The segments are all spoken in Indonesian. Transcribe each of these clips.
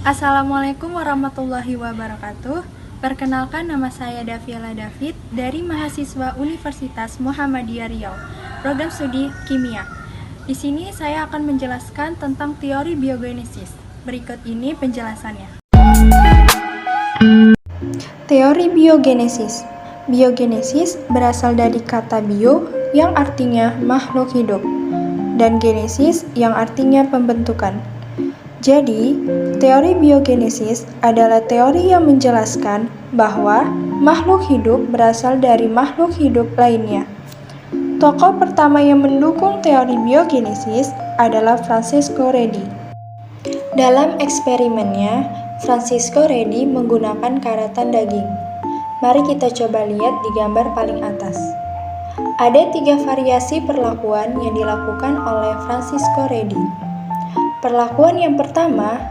Assalamualaikum warahmatullahi wabarakatuh. Perkenalkan, nama saya Daviela David dari mahasiswa Universitas Muhammadiyah Riau, program studi kimia. Di sini saya akan menjelaskan tentang teori biogenesis. Berikut ini penjelasannya. Teori biogenesis. Biogenesis berasal dari kata bio yang artinya makhluk hidup dan genesis yang artinya pembentukan. Jadi, teori biogenesis adalah teori yang menjelaskan bahwa makhluk hidup berasal dari makhluk hidup lainnya. Tokoh pertama yang mendukung teori biogenesis adalah Francisco Redi. Dalam eksperimennya, Francisco Redi menggunakan karatan daging. Mari kita coba lihat di gambar paling atas. Ada 3 variasi perlakuan yang dilakukan oleh Francisco Redi. Perlakuan yang pertama,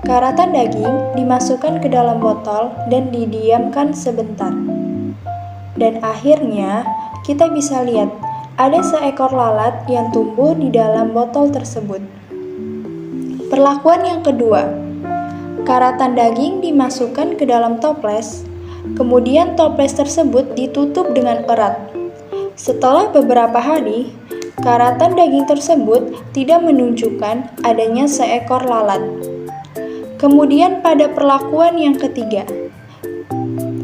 karatan daging dimasukkan ke dalam botol dan didiamkan sebentar. Dan akhirnya, kita bisa lihat ada seekor lalat yang tumbuh di dalam botol tersebut. Perlakuan yang kedua, karatan daging dimasukkan ke dalam toples, kemudian toples tersebut ditutup dengan erat. Setelah beberapa hari, karatan daging tersebut tidak menunjukkan adanya seekor lalat. Kemudian pada perlakuan yang ketiga,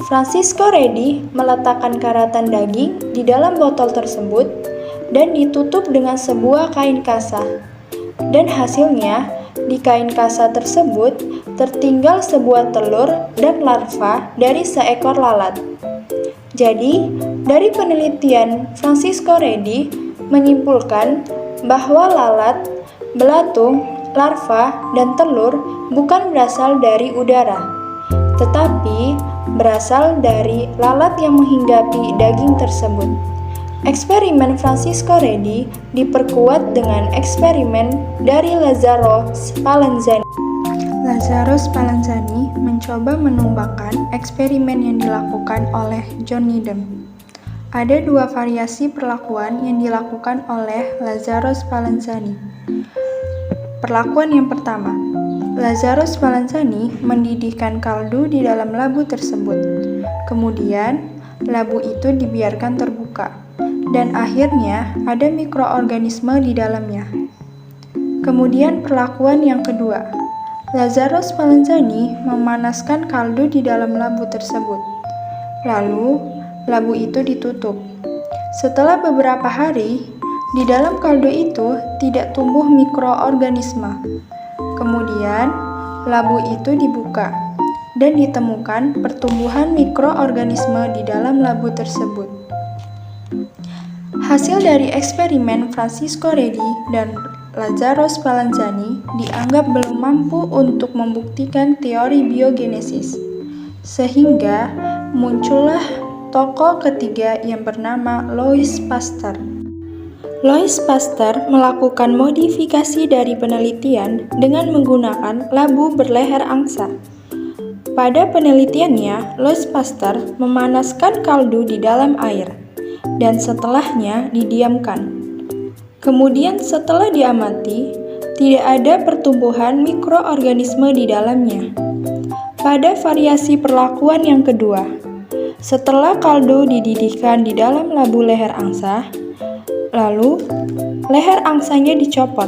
Francisco Redi meletakkan karatan daging di dalam botol tersebut dan ditutup dengan sebuah kain kasa. Dan hasilnya, di kain kasa tersebut tertinggal sebuah telur dan larva dari seekor lalat. Jadi, dari penelitian Francisco Redi menyimpulkan bahwa lalat, belatung, larva, dan telur bukan berasal dari udara, tetapi berasal dari lalat yang menghinggapi daging tersebut. Eksperimen Francisco Redi diperkuat dengan eksperimen dari Lazzaro Spallanzani. Lazzaro Spallanzani mencoba menumbangkan eksperimen yang dilakukan oleh John Needham. Ada 2 variasi perlakuan yang dilakukan oleh Lazzaro Spallanzani. Perlakuan yang pertama, Lazzaro Spallanzani mendidihkan kaldu di dalam labu tersebut. Kemudian, labu itu dibiarkan terbuka, dan akhirnya ada mikroorganisme di dalamnya. Kemudian perlakuan yang kedua, Lazzaro Spallanzani memanaskan kaldu di dalam labu tersebut. Lalu, labu itu ditutup. Setelah beberapa hari, di dalam kaldu itu tidak tumbuh mikroorganisme. Kemudian, labu itu dibuka dan ditemukan pertumbuhan mikroorganisme di dalam labu tersebut. Hasil dari eksperimen Francisco Redi dan Lazzaro Spallanzani dianggap belum mampu untuk membuktikan teori biogenesis, sehingga muncullah tokoh ketiga yang bernama Louis Pasteur. Louis Pasteur melakukan modifikasi dari penelitian dengan menggunakan labu berleher angsa. Pada penelitiannya, Louis Pasteur memanaskan kaldu di dalam air, dan setelahnya didiamkan. Kemudian setelah diamati, tidak ada pertumbuhan mikroorganisme di dalamnya. Pada variasi perlakuan yang kedua, setelah kaldu dididihkan di dalam labu leher angsa, lalu leher angsanya dicopot.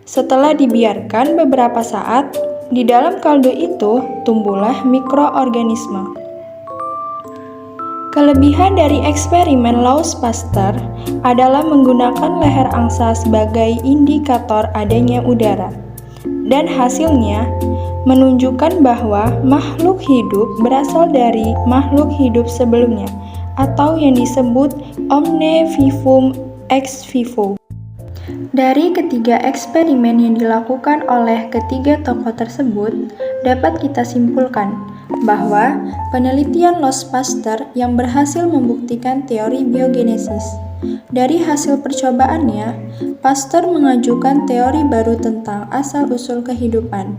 Setelah dibiarkan beberapa saat, di dalam kaldu itu tumbuhlah mikroorganisme. Kelebihan dari eksperimen Louis Pasteur adalah menggunakan leher angsa sebagai indikator adanya udara, dan hasilnya menunjukkan bahwa makhluk hidup berasal dari makhluk hidup sebelumnya, atau yang disebut omne vivum ex vivo. Dari ketiga eksperimen yang dilakukan oleh ketiga tokoh tersebut, dapat kita simpulkan bahwa penelitian Louis Pasteur yang berhasil membuktikan teori biogenesis. Dari hasil percobaannya, Pasteur mengajukan teori baru tentang asal-usul kehidupan.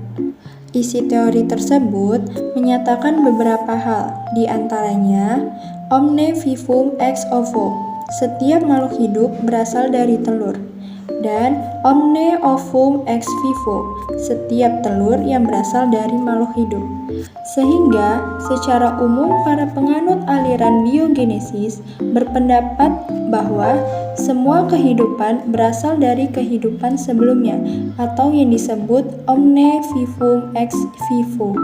Isi teori tersebut menyatakan beberapa hal, di antaranya omne vivum ex ovo, setiap makhluk hidup berasal dari telur. dan omne ovum ex vivo, setiap telur yang berasal dari makhluk hidup. Sehingga secara umum para penganut aliran biogenesis berpendapat bahwa semua kehidupan berasal dari kehidupan sebelumnya atau yang disebut omne vivum ex vivo.